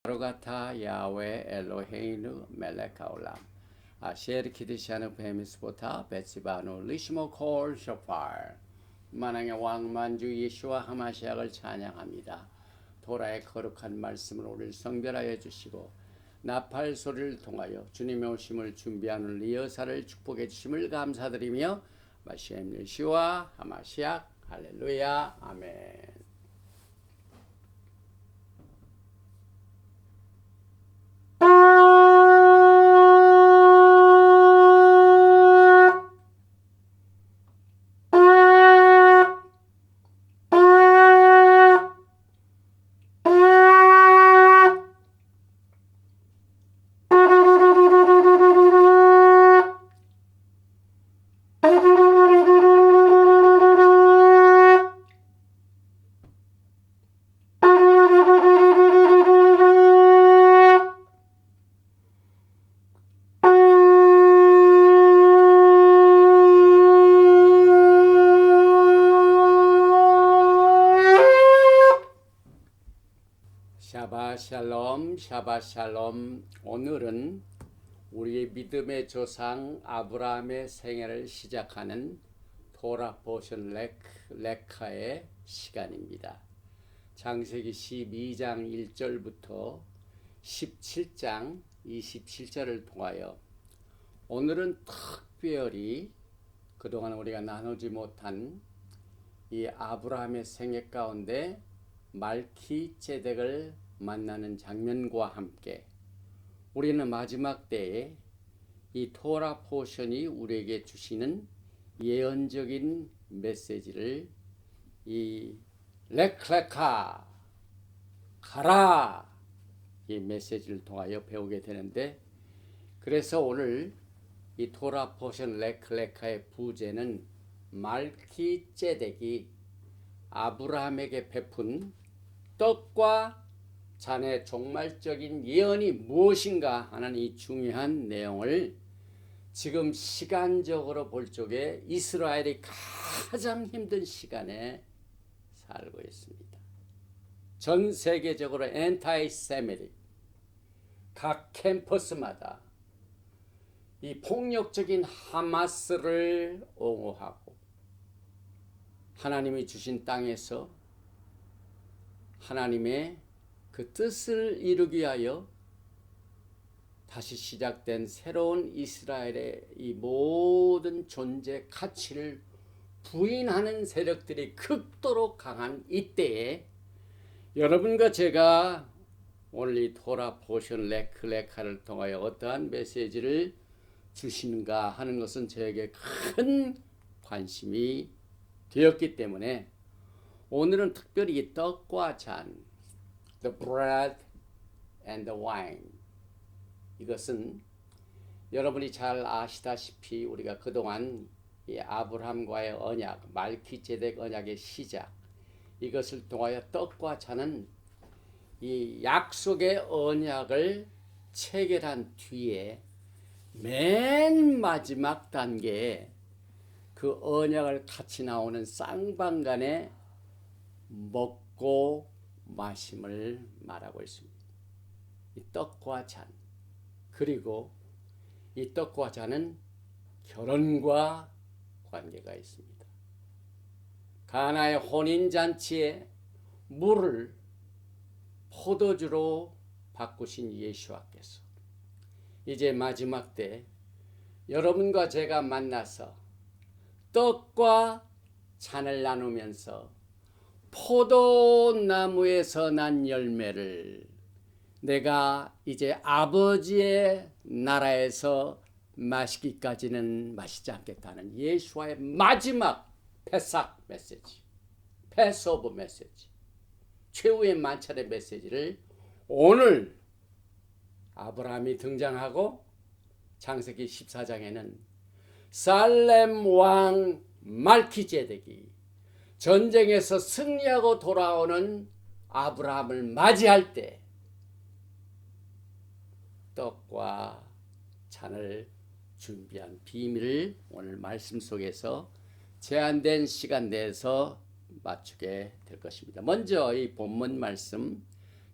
바로가타 야외 엘로헤이누 멜레카올람 아시에르 키드시아누 베미스보타 베치바누 리시모 콜 쇼팔 만왕의 왕 만주 예수와 하마시약을 찬양합니다. 도라의 거룩한 말씀을 우리를 성별하여 주시고 나팔 소리를 통하여 주님의 오심을 준비하는 리허설을 축복해 주심을 감사드리며 마시엠 예수와 하마시약 할렐루야 아멘. 샤바샬롬 샤바샬롬. 오늘은 우리의 믿음의 조상 아브라함의 생애를 시작하는 토라 포션 레카의 시간입니다. 창세기 12장 1절부터 17장 27절을 통하여 오늘은 특별히 그동안 우리가 나누지 못한 이 아브라함의 생애 가운데 말키ጼ덱을 만나는 장면과 함께 우리는 마지막 때에 이 토라 포션이 우리에게 주시는 예언적인 메시지를 이 레클레카 가라 이 메시지를 통하여 배우게 되는데, 그래서 오늘 이 토라 포션 레클레카의 부제는 말키ጼ덱이 아브라함에게 베푼 떡과 잔의 종말적인 예언이 무엇인가 하는 이 중요한 내용을 지금 시간적으로 볼 적에 이스라엘이 가장 힘든 시간에 살고 있습니다. 전 세계적으로 엔타이세미틱, 각 캠퍼스마다 이 폭력적인 하마스를 옹호하고 하나님이 주신 땅에서 하나님의 그 뜻을 이루기 위하여 다시 시작된 새로운 이스라엘의 이 모든 존재 가치를 부인하는 세력들이 극도로 강한 이때에 여러분과 제가 오늘 이 토라 포션 레클레카를 통하여 어떠한 메시지를 주시는가 하는 것은 저에게 큰 관심이 되었기 때문에 오늘은 특별히 이 떡과 잔, the bread and the wine, 이것은 여러분이 잘 아시다시피 우리가 그동안 이 아브라함과의 언약, 말키ጼ덱 언약의 시작, 이것을 통하여 떡과 잔은 이 약속의 언약을 체결한 뒤에 맨 마지막 단계에 그 언약을 같이 나오는 쌍방간에 먹고 마심을 말하고 있습니다. 이 떡과 잔, 그리고 이 떡과 잔은 결혼과 관계가 있습니다. 가나의 혼인잔치에 물을 포도주로 바꾸신 예수와께서 이제 마지막 때 여러분과 제가 만나서 떡과 잔을 나누면서 포도나무에서 난 열매를 내가 이제 아버지의 나라에서 마시기까지는 마시지 않겠다는 예수와의 마지막 패삭 메시지, 패스오브 메시지, 최후의 만찬의 메시지를 오늘 아브라함이 등장하고 창세기 14장에는 살렘 왕 말키ጼ덱이 전쟁에서 승리하고 돌아오는 아브라함을 맞이할 때 떡과 잔을 준비한 비밀을 오늘 말씀 속에서 제한된 시간 내에서 맞추게 될 것입니다. 먼저 이 본문 말씀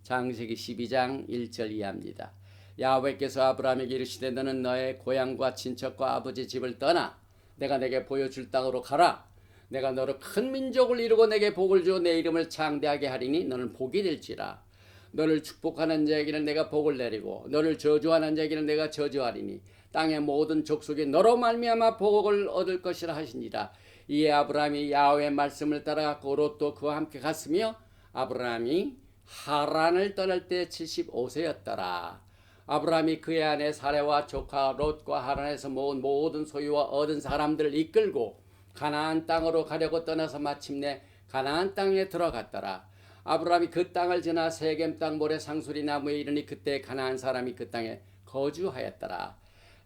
창세기 12장 1절 이하입니다. 야훼께서 아브라함에게 이르시되 너는 너의 고향과 친척과 아버지 집을 떠나 내가 내게 보여줄 땅으로 가라. 내가 너를 큰 민족을 이루고 내게 복을 주어 내 이름을 창대하게 하리니 너는 복이 될지라. 너를 축복하는 자에게는 내가 복을 내리고 너를 저주하는 자에게는 내가 저주하리니 땅의 모든 족속이 너로 말미암아 복을 얻을 것이라 하시니라. 이에 아브라함이 야훼의 말씀을 따라갔고 롯도 그와 함께 갔으며 아브라함이 하란을 떠날 때 75세였더라. 아브라함이 그의 아내 사레와 조카 롯과 하란에서 모은 모든 소유와 얻은 사람들을 이끌고 가나안 땅으로 가려고 떠나서 마침내 가나안 땅에 들어갔더라. 아브라함이 그 땅을 지나 세겜 땅 모래 상수리 나무에 이르니 그때 가나안 사람이 그 땅에 거주하였더라.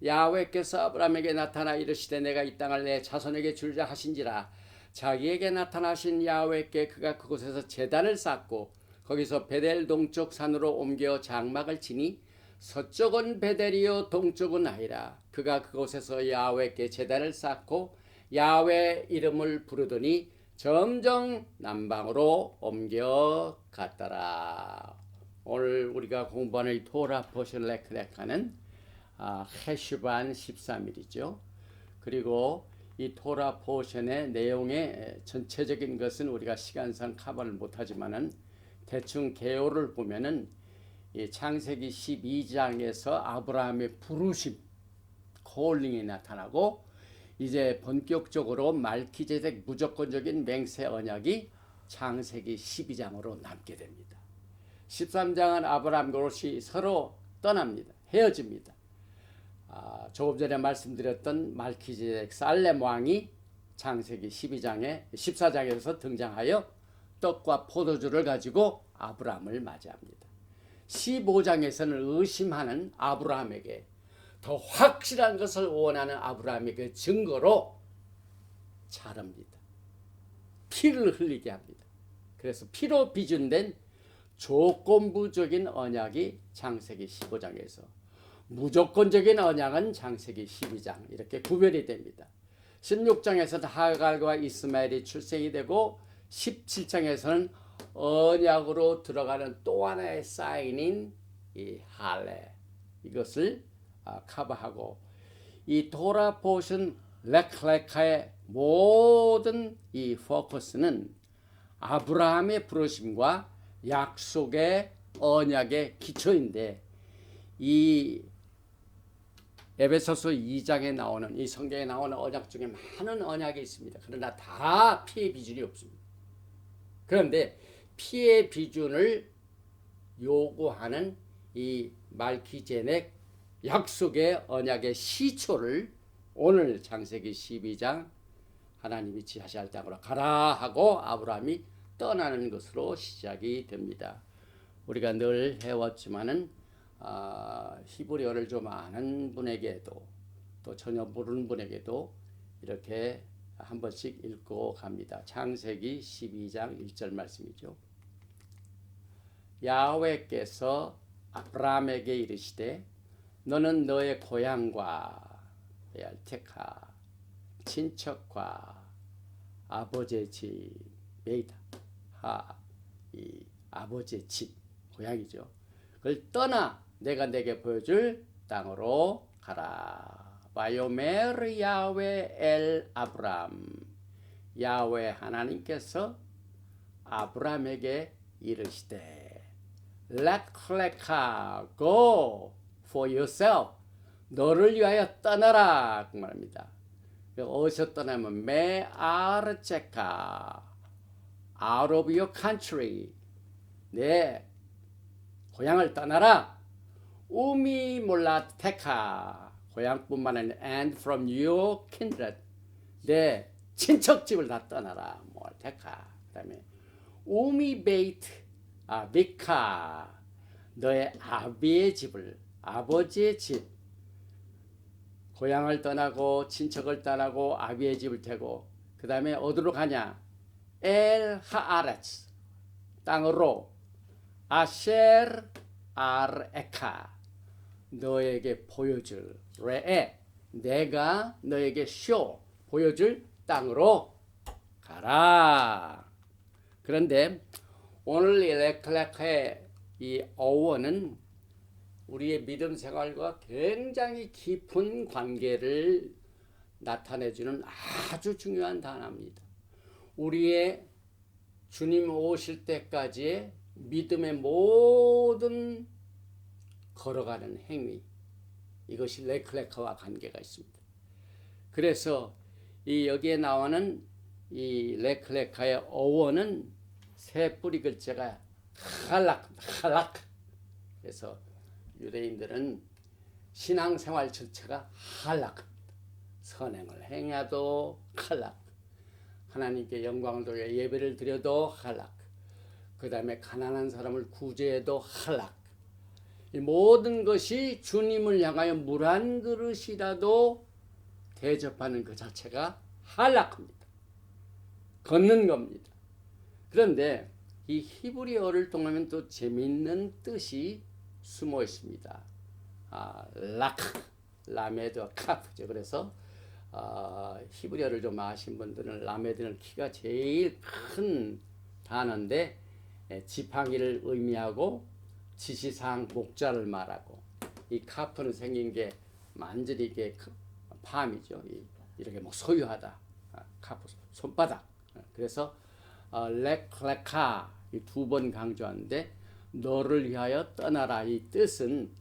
야훼께서 아브라함에게 나타나 이르시되 내가 이 땅을 내 자손에게 줄자 하신지라. 자기에게 나타나신 야훼께 그가 그곳에서 제단을 쌓고 거기서 베델 동쪽 산으로 옮겨 장막을 치니 서쪽은 베델이요 동쪽은 아이라. 그가 그곳에서 야훼께 제단을 쌓고 야훼 이름을 부르더니 점점 남방으로 옮겨갔더라. 오늘 우리가 공부하는 이 토라 포션 레크레카는 헤슈반 13일이죠. 그리고 이 토라 포션의 내용의 전체적인 것은 우리가 시간상 커버를 못하지만은 대충 개요를 보면은 이 창세기 12장에서 아브라함의 부르심, 콜링이 나타나고 이제 본격적으로 말키제덱 무조건적인 맹세 언약이 창세기 12장으로 남게 됩니다. 13장은 아브라함과 롯이 서로 떠납니다. 헤어집니다. 조금 전에 말씀드렸던 말키제덱 살렘 왕이 창세기 14장에서 등장하여 떡과 포도주를 가지고 아브라함을 맞이합니다. 15장에서는 의심하는 아브라함에게 더 확실한 것을 원하는 아브라함에게 증거로 자릅니다. 피를 흘리게 합니다. 그래서 피로 비준된 조건부적인 언약이 창세기 15장에서 무조건적인 언약은 창세기 12장 이렇게 구별이 됩니다. 16장에서는 하갈과 이스마엘이 출생이 되고 17장에서는 언약으로 들어가는 또 하나의 사인인 이 할례 이것을 커버하고 이 토라 포션 레클레카의 모든 이 포커스는 아브라함의 부르심과 약속의 언약의 기초인데 이 에베소서 2장에 나오는 이 성경에 나오는 언약 중에 많은 언약이 있습니다. 그러나 다 피의 비준이 없습니다. 그런데 피의 비준을 요구하는 이 말키제덱 약속의 언약의 시초를 오늘 창세기 12장 하나님이 지하실 땅으로 가라 하고 아브라함이 떠나는 것으로 시작이 됩니다. 우리가 늘 해왔지만은 히브리어를 좀 아는 분에게도 또 전혀 모르는 분에게도 이렇게 한 번씩 읽고 갑니다. 창세기 12장 1절 말씀이죠. 야훼께서 아브라함에게 이르시되 너는 너의 고향과 베알테카 친척과 아버지의 집 메이다 이 아버지의 집 고향이죠. 그걸 떠나 내가 내게 보여줄 땅으로 가라. 바요메르 야훼 엘 아브람 야훼 하나님께서 아브람에게 이르시되 렉레카 go for yourself 너를 위하여 떠나라 그 말입니다. 어디서 떠나면 메아르체카 out of your country 내 고향을 떠나라. 우미 몰라테카 고향뿐만 아니라 and from your kindred 내 친척집을 다 떠나라. 몰테카 그다음에 우미 베이트 비카 너의 아비의 집을 아버지의 집 고향을 떠나고 친척을 떠나고 아비의 집을 태고 그 다음에 어디로 가냐 엘 하아레츠 땅으로 아셰르 아르에카 너에게 보여줄 레에 내가 너에게 쇼 보여줄 땅으로 가라. 그런데 오늘 이 레클레카의 이 어원은 우리의 믿음 생활과 굉장히 깊은 관계를 나타내주는 아주 중요한 단어입니다. 우리의 주님 오실 때까지의 믿음의 모든 걸어가는 행위, 이것이 레클레카와 관계가 있습니다. 그래서 이 여기에 나오는 이 레클레카의 어원은 세 뿌리 글자가 할락. 그래서 유대인들은 신앙생활 전체가 할락. 선행을 행해도 할락. 하나님께 영광을 돌려 예배를 드려도 할락. 그 다음에 가난한 사람을 구제해도 할락. 이 모든 것이 주님을 향하여 물 한 그릇이라도 대접하는 그 자체가 할락입니다. 걷는 겁니다. 그런데 이 히브리어를 통하면 또 재미있는 뜻이 숨어 있습니다. 라메드와 카프죠. 그래서 히브리어를 좀 아신 분들은 라메드는 키가 제일 큰 단어인데 지팡이를 의미하고 지시사항 목자를 말하고, 이 카프는 생긴 게 완전히 이게 팜이죠. 이렇게 뭐 소유하다. 카프 손바닥. 그래서 레클레카 이 두 번 강조하는데, 너를 위하여 떠나라 이 뜻은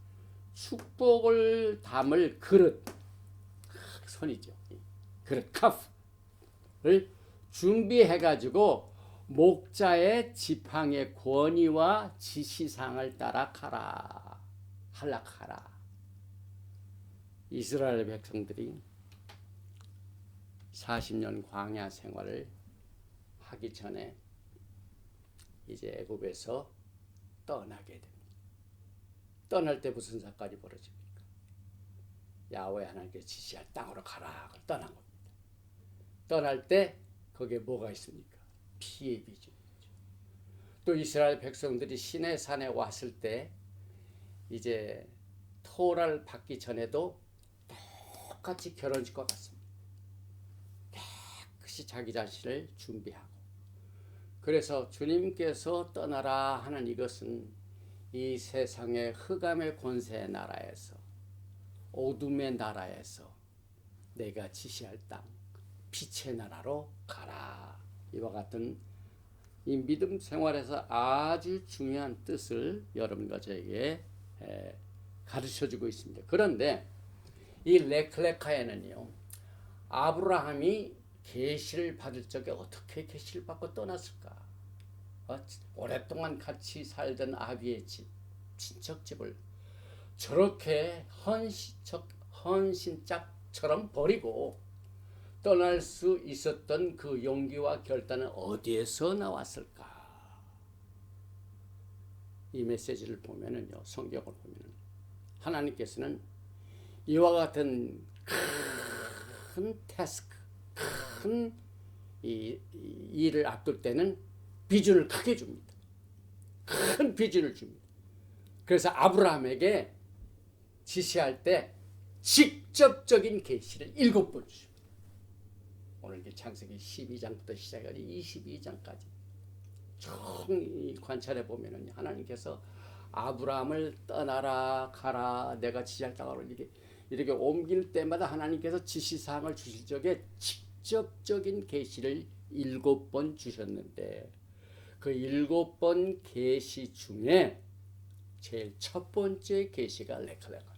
축복을 담을 그릇, 손이죠. 그릇 카프를 준비해 가지고 목자의 지팡이의 권위와 지시사항을 따라 가라, 할락하라. 이스라엘 백성들이 40년 광야 생활을 하기 전에 이제 애굽에서 떠나게 됩니다. 떠날 때 무슨 사건이 벌어집니까? 야훼 하나님께서 지시할 땅으로 가라. 떠난 겁니다. 떠날 때 거기에 뭐가 있습니까? 피의 비중이죠. 또 이스라엘 백성들이 시내 산에 왔을 때 이제 토라를 받기 전에도 똑같이 결혼식과 같습니다. 깨끗이 자기 자신을 준비하고, 그래서 주님께서 떠나라 하는 이것은 이 세상의 흑암의 권세의 나라에서, 어둠의 나라에서 내가 지시할 땅, 빛의 나라로 가라. 이와 같은 이 믿음 생활에서 아주 중요한 뜻을 여러분과 저에게 가르쳐주고 있습니다. 그런데 이 레클레카에는요, 아브라함이 계시를 받을 적에 어떻게 계시를 받고 떠났을까? 오랫동안 같이 살던 아비의 집, 친척집을 저렇게 헌신짝처럼 버리고 떠날 수 있었던 그 용기와 결단은 어디에서 나왔을까? 이 메시지를 보면은요, 성경을 보면은 하나님께서는 이와 같은 큰 태스크, 큰 일을 앞둘 때는 비전을 크게 줍니다. 큰 비전을 줍니다. 그래서 아브라함에게 지시할 때 직접적인 계시를 7번 주십니다. 오늘 창세기 12장부터 시작해서 22장까지 총 관찰해 보면은 하나님께서 아브라함을 떠나라 가라 내가 지시할 땅으로 이렇게 옮길 때마다 하나님께서 지시사항을 주실 적에 직접적인 계시를 7번 주셨는데, 그 7번 계시 중에 제일 첫 번째 계시가 레클레카.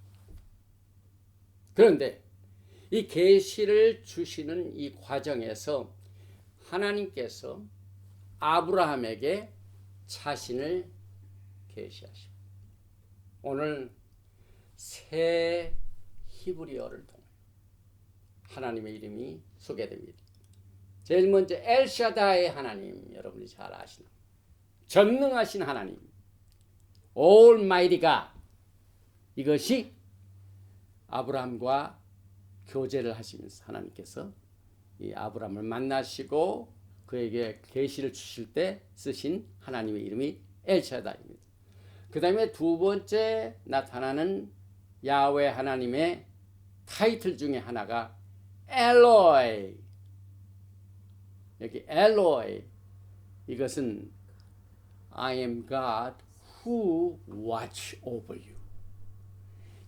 그런데 이 계시를 주시는 이 과정에서 하나님께서 아브라함에게 자신을 계시하십니다. 오늘 새 히브리어를 통해 하나님의 이름이 소개됩니다. 제일 먼저 엘샤다의 하나님, 여러분이 잘 아시는 전능하신 하나님, Almighty God, 이것이 아브라함과 교제를 하시면서 하나님께서 이 아브라함을 만나시고 그에게 계시를 주실 때 쓰신 하나님의 이름이 엘샤다입니다. 그 다음에 두 번째 나타나는 야훼 하나님의 타이틀 중에 하나가 엘로이. 여기 엘로이, 이것은 I am God who watch over you.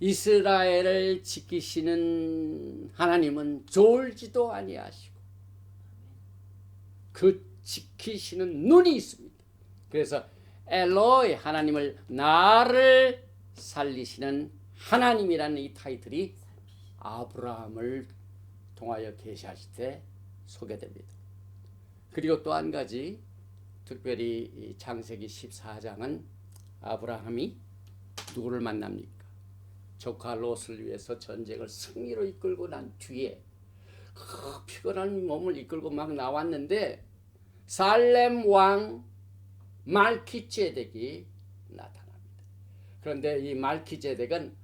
이스라엘을 지키시는 하나님은 졸지도 아니하시고 그 지키시는 눈이 있습니다. 그래서 엘로이 하나님을 나를 살리시는 하나님이라는 이 타이틀이 아브라함을 통하여 계시하실 때 소개됩니다. 그리고 또 한 가지 특별히 창세기 14장은 아브라함이 누구를 만납니까? 조카 롯을 위해서 전쟁을 승리로 이끌고 난 뒤에 그 피곤한 몸을 이끌고 막 나왔는데 살렘 왕 말키제덱이 나타납니다. 그런데 이 말키제덱은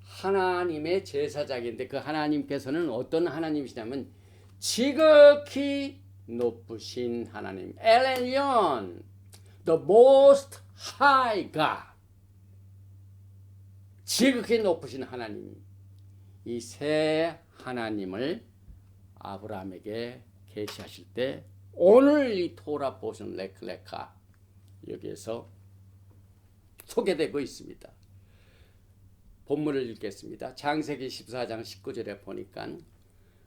하나님의 제사장인데 그 하나님께서는 어떤 하나님이시냐면 지극히 높으신 하나님, 엘엘yon, the most high God, 지극히 높으신 하나님, 이 세 하나님을 아브라함에게 계시하실 때 오늘 이 토라 보신 레클레카 여기에서 소개되고 있습니다. 본문을 읽겠습니다. 창세기 14장 19절에 보니까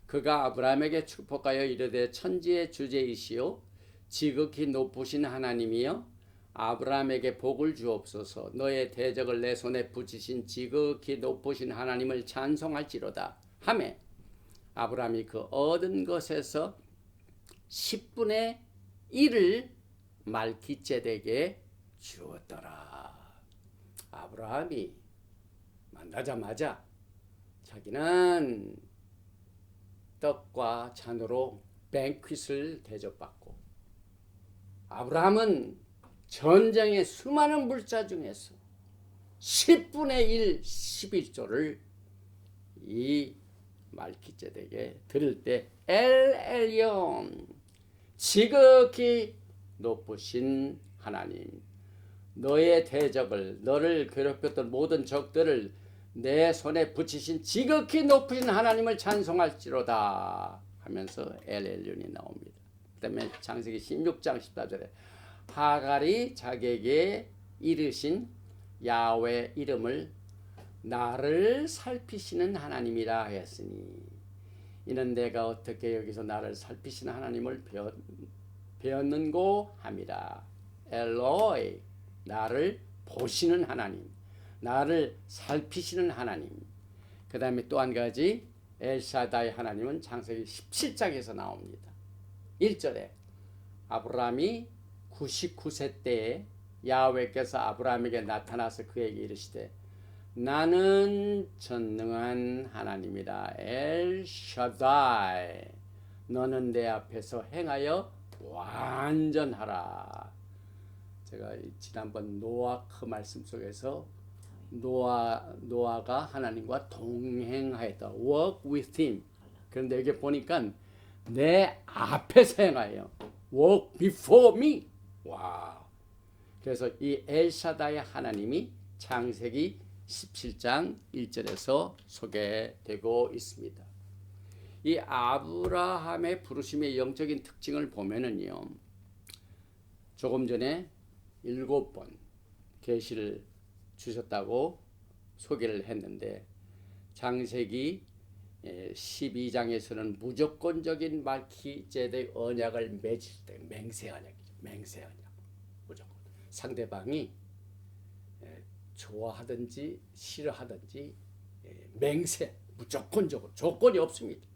그가 아브라함에게 축복하여 이르되 천지의 주제이시오 지극히 높으신 하나님이여 아브라함에게 복을 주옵소서. 너의 대적을 내 손에 붙이신 지극히 높으신 하나님을 찬송할지로다 하매 아브라함이 그 얻은 것에서 10분의 1을 말기ጼ덱에게 주었더라. 아브라함이 만나자마자 자기는 떡과 잔으로 뱅퀴트를 대접받고 아브라함은 전쟁의 수많은 물자 중에서 10분의 1, 11조를 이 말기ጼ덱에게 드릴 때 엘엘yon 지극히 높으신 하나님 너의 대적을 너를 괴롭혔던 모든 적들을 내 손에 붙이신 지극히 높으신 하나님을 찬송할지로다 하면서 엘엘론이 나옵니다. 그 다음에 창세기 16장 14절에 하갈이 자기에게 이르신 야훼 이름을 나를 살피시는 하나님이라 했으니 이는 내가 어떻게 여기서 나를 살피시는 하나님을 배웠는고 함이라. 엘로이 나를 보시는 하나님 나를 살피시는 하나님. 그 다음에 또 한 가지 엘샤다이 하나님은 창세기 17장에서 나옵니다. 1절에 아브라함이 99세 때에 야훼께서 아브라함에게 나타나서 그에게 이르시되 나는 전능한 하나님이라 엘샤다이 너는 내 앞에서 행하여 완전하라. 제가 지난번 노아크 말씀 속에서 노아가 하나님과 동행하였다. Walk with him. 그런데 여기 보니까 내 앞에서 행하여. Walk before me. 와. 그래서 이 엘샤다의 하나님이 창세기 17장 1절에서 소개되고 있습니다. 이 아브라함의 부르심의 영적인 특징을 보면은요. 조금 전에 7번 계시를 주셨다고 소개를 했는데 창세기 12장에서는 무조건적인 말기ጼ덱 언약을 맺을 때 맹세 언약이죠. 맹세 언약. 무조건. 상대방이 좋아하든지 싫어하든지 맹세 무조건적으로 조건이 없습니다.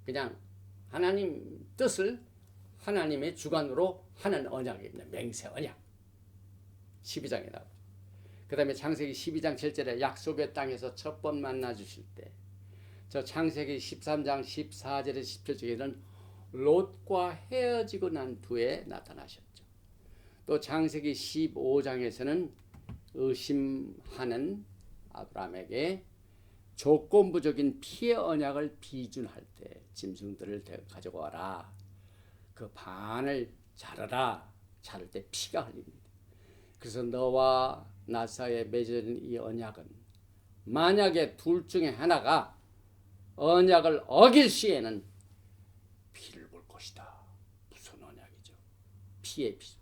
그냥 하나님 뜻을 하나님의 주관으로 하는 언약입니다. 맹세 언약. 12장에 나오죠. 그 다음에 창세기 12장 7절에 약속의 땅에서 첫 번 만나 주실 때 저 창세기 13장 14절에 17절에는 롯과 헤어지고 난 후에 나타나셨죠. 또 창세기 15장에서는 의심하는 아브라함에게 조건부적인 피의 언약을 비준할 때 짐승들을 가져와라. 그 반을 자르라. 자를 때 피가 흘립니다. 그래서 너와 나 사이에 맺어진 이 언약은 만약에 둘 중에 하나가 언약을 어길 시에는 피를 볼 것이다. 무슨 언약이죠? 피의 피.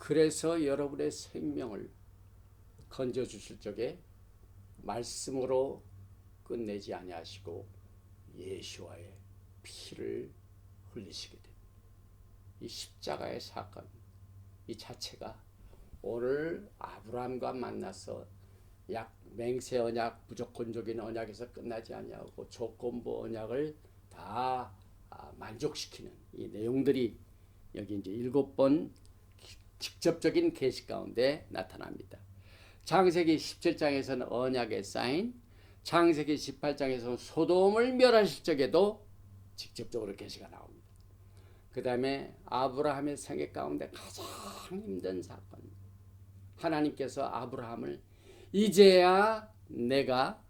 그래서 여러분의 생명을 건져 주실 적에 말씀으로 끝내지 아니하시고 예수와의 피를 흘리시게 됩니다. 이 십자가의 사건 이 자체가 오늘 아브라함과 만나서 맹세 언약, 무조건적인 언약에서 끝나지 아니하고 조건부 언약을 다 만족시키는 이 내용들이 여기 이제 7번 직접적인 계시 가운데 나타납니다. 창세기 17장에서는 언약의 사인, 창세기 18장에서는 소돔을 멸하실 적에도 직접적으로 계시가 나옵니다. 그 다음에 아브라함의 생애 가운데 가장 힘든 사건, 하나님께서 아브라함을 이제야 내가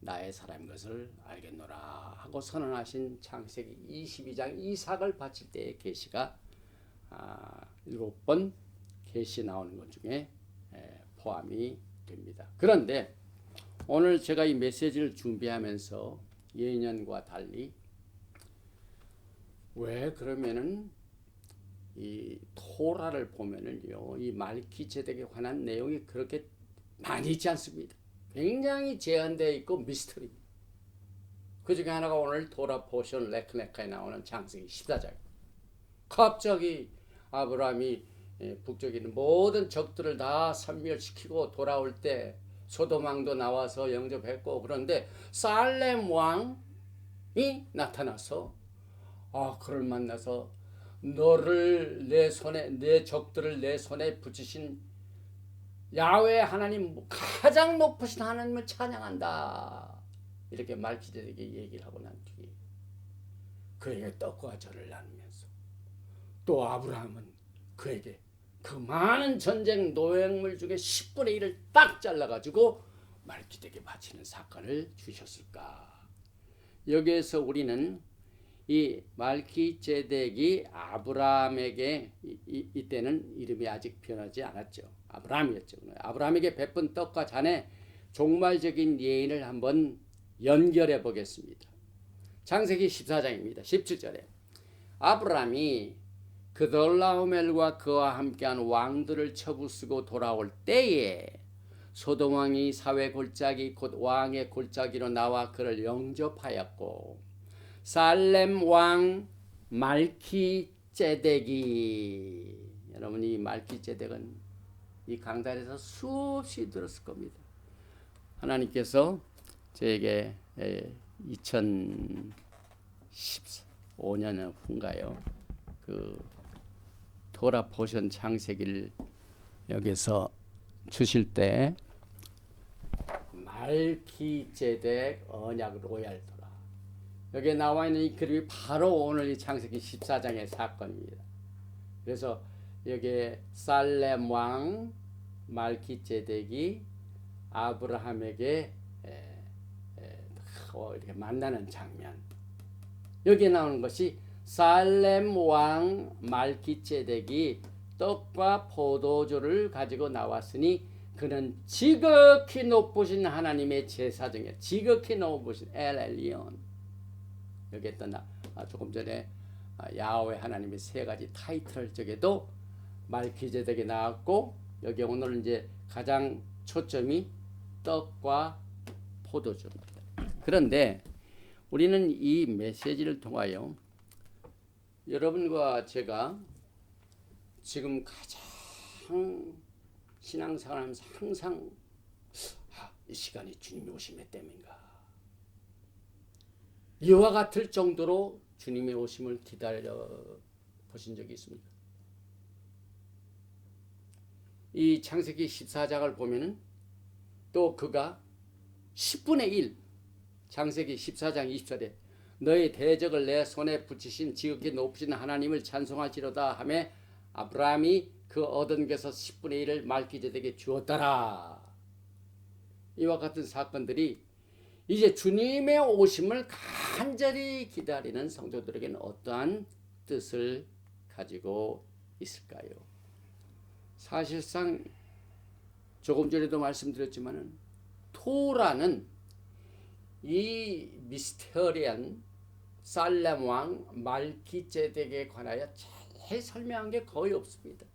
나의 사람인 것을 알겠노라 하고 선언하신 창세기 22장 이삭을 바칠 때의 계시가 7번 계시 나오는 것 중에 포함이 됩니다. 그런데 오늘 제가 이 메시지를 준비하면서 예년과 달리 왜 그러면은 이 토라를 보면은요, 이 말기제덱에 관한 내용이 그렇게 많이 있지 않습니다. 굉장히 제한되어 있고 미스터리입니다. 그 중에 하나가 오늘 토라 포션 레크네카에 나오는 창세기 14장입니다. 갑자기 아브라함이 북쪽에 있는 모든 적들을 다 섬멸시키고 돌아올 때 소돔왕도 나와서 영접했고, 그런데 살렘 왕이 나타나서 그를 만나서 너를 내 손에, 내 적들을 내 손에 붙이신 야훼 하나님, 가장 높으신 하나님을 찬양한다, 이렇게 말기제덱이 얘기를 하고 난 뒤에 그에게 떡과 절을 나누면서 또 아브라함은 그에게 그 많은 전쟁 노획물 중에 10분의 1을 딱 잘라가지고 말기제덱에 바치는 사건을 주셨을까. 여기에서 우리는 이 말기제덱이 아브라함에게 이때는 이름이 아직 변하지 않았죠. 아브라함이었죠. 아브라함에게 베푼 떡과 잔의 종말적인 예인을 한번 연결해 보겠습니다. 창세기 14장입니다. 17절에 아브라함이 그돌라오멜과 그와 함께한 왕들을 쳐부수고 돌아올 때에 소돔 왕이 사회 골짜기 곧 왕의 골짜기로 나와 그를 영접하였고, 살렘 왕 말기제덱이, 여러분 이 말기제덱은 이 강단에서 수없이 들었을 겁니다. 하나님께서 저에게 2015년 후인가요, 그 토라 포션 창세기를 여기서 주실 때 말기제덱 언약 로얄 토라, 여기에 나와 있는 이 그림이 바로 오늘 이 창세기 14장의 사건입니다. 그래서 여기에 살렘 왕 말기제덱이 아브라함에게 이렇게 만나는 장면, 여기에 나오는 것이 살렘 왕 말기제덱이 떡과 포도주를 가지고 나왔으니 그는 지극히 높으신 하나님의 제사 중에 지극히 높으신 엘 엘리온, 여기에 또 조금 전에 야훼 하나님의 세 가지 타이틀 쪽에도 말기제덱이 나왔고, 여기 오늘 이제 가장 초점이 떡과 포도주입니다. 그런데 우리는 이 메시지를 통하여 여러분과 제가 지금 가장 신앙생활하면서 항상 이 시간이 주님이 오심의 때문인가, 이와 같을 정도로 주님의 오심을 기다려 보신 적이 있습니까? 이 창세기 14장을 보면은 또 그가 10분의 1, 창세기 14장 20절에 너의 대적을 내 손에 붙이신 지극히 높으신 하나님을 찬송하시로다 하며 아브라함이 그 얻은 것에서 10분의 1을 말기제덱에게 주었더라. 이와 같은 사건들이 이제 주님의 오심을 간절히 기다리는 성도들에게는 어떠한 뜻을 가지고 있을까요? 사실상 조금 전에도 말씀드렸지만은 토라는 이 미스터리한 살렘 왕 말기제덱에 관하여 잘 설명한 게 거의 없습니다.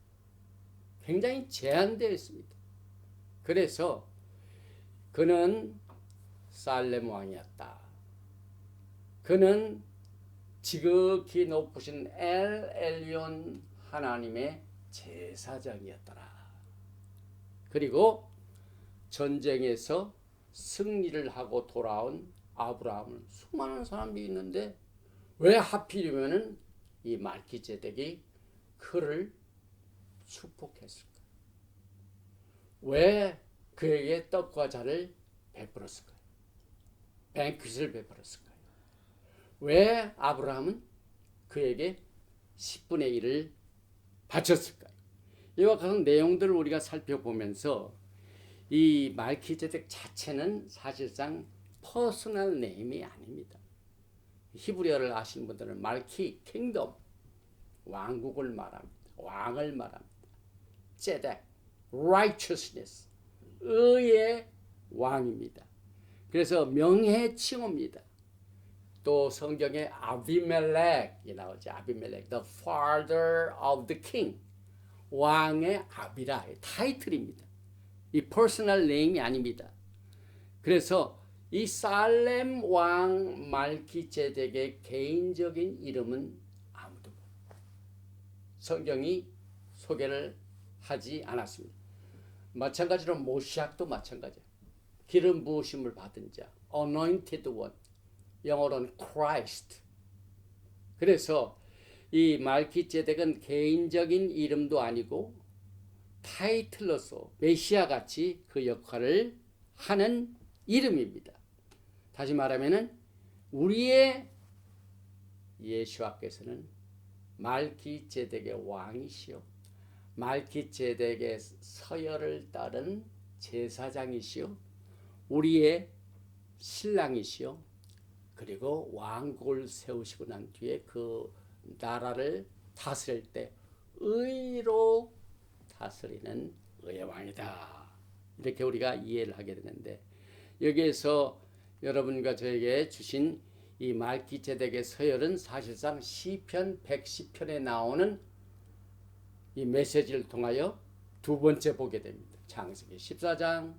굉장히 제한되어 있습니다. 그래서 그는 살렘 왕이었다. 그는 지극히 높으신 엘 엘yon 하나님의 제사장이었더라. 그리고 전쟁에서 승리를 하고 돌아온 아브라함은 수많은 사람이 있는데 왜 하필이면은 이 말기제덱이 그를 축복했을까? 왜 그에게 떡과 잔을 베풀었을까요? 뱅퀴트를 베풀었을까요? 왜 아브라함은 그에게 10분의 1을 바쳤을까요? 이와 같은 내용들을 우리가 살펴보면서 이 말기제덱 자체는 사실상 퍼스널 네임이 아닙니다. 히브리어를 아시는 분들은 말키, 킹덤, 왕국을 말합니다. 왕을 말합니다. 제덱, righteousness, 의의 왕입니다. 그래서 명예 칭호입니다. 또 성경에 아비멜렉이 나오죠. 아비멜렉, the father of the king, 왕의 아비라, 타이틀입니다. 이 퍼스널 네임이 아닙니다. 그래서 이 살렘 왕 말기제덱의 개인적인 이름은 아무도 성경이 소개를 하지 않았습니다. 마찬가지로 모시아도 마찬가지예요. 기름 부으심을 받은 자, anointed one, 영어로는 Christ. 그래서 이 말기제덱은 개인적인 이름도 아니고 타이틀로서 메시아 같이 그 역할을 하는 이름입니다. 다시 말하면은 우리의 예수와께서는 말기제덱의 왕이시요, 말기제덱의 서열을 따른 제사장이시요, 우리의 신랑이시요, 그리고 왕국을 세우시고 난 뒤에 그 나라를 다스릴 때 의로 다스리는 의의 왕이다. 이렇게 우리가 이해를 하게 되는데, 여기에서 여러분과 저에게 주신 이 말기제덱의 서열은 사실상 시편 110편에 나오는 이 메시지를 통하여 두 번째 보게 됩니다. 창세기 14장,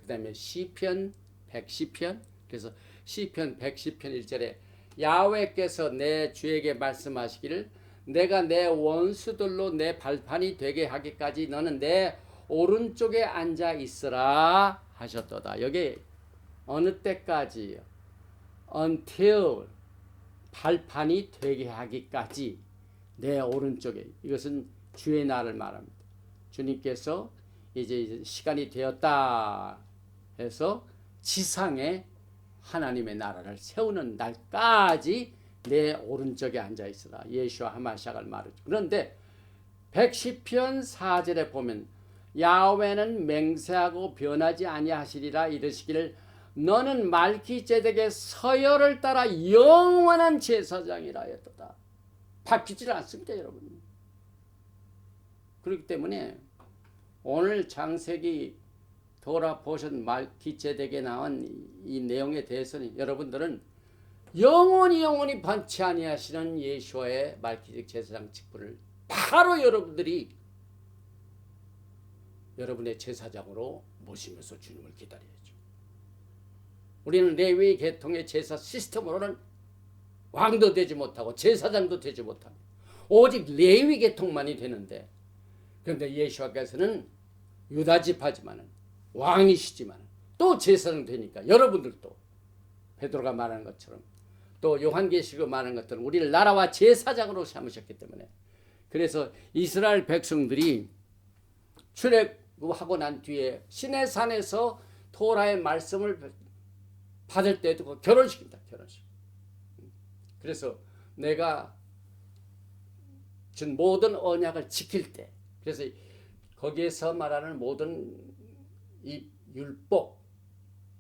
그 다음에 시편 110편. 그래서 시편 110편 1절에 야훼께서 내 주에게 말씀하시기를 내가 내 원수들로 내 발판이 되게 하기까지 너는 내 오른쪽에 앉아 있으라 하셨도다. 여기 어느 때까지요? until 발판이 되게 하기까지 내 오른쪽에. 이것은 주의 날을 말합니다. 주님께서 이제 시간이 되었다 해서 지상에 하나님의 나라를 세우는 날까지 내 오른쪽에 앉아 있으라. 예수와 하마시아를 말하죠. 그런데 110편 4절에 보면 야훼는 맹세하고 변하지 아니하시리라 이르시기를 너는 말기제덱의 서열을 따라 영원한 제사장이라 했도다. 바뀌질 않습니다, 여러분. 그렇기 때문에 오늘 창세기 돌아보신 말기제덱에 나온 이 내용에 대해서는 여러분들은 영원히 반치 아니하시는 예수와의 말기제덱 제사장 직분을 바로 여러분들이 여러분의 제사장으로 모시면서 주님을 기다려야죠. 우리는 레위 계통의 제사 시스템으로는 왕도 되지 못하고 제사장도 되지 못합니다. 오직 레위 계통만이 되는데, 그런데 예수께서는 유다 지파지만은 왕이시지만 또 제사장 되니까 여러분들도 베드로가 말하는 것처럼 또 요한계시록 말하는 것처럼 우리를 나라와 제사장으로 삼으셨기 때문에, 그래서 이스라엘 백성들이 출애굽하고 난 뒤에 시내산에서 토라의 말씀을 받을 때도 결혼식입니다. 결혼식. 그래서 내가 준 모든 언약을 지킬 때, 그래서 거기에서 말하는 모든 이 율법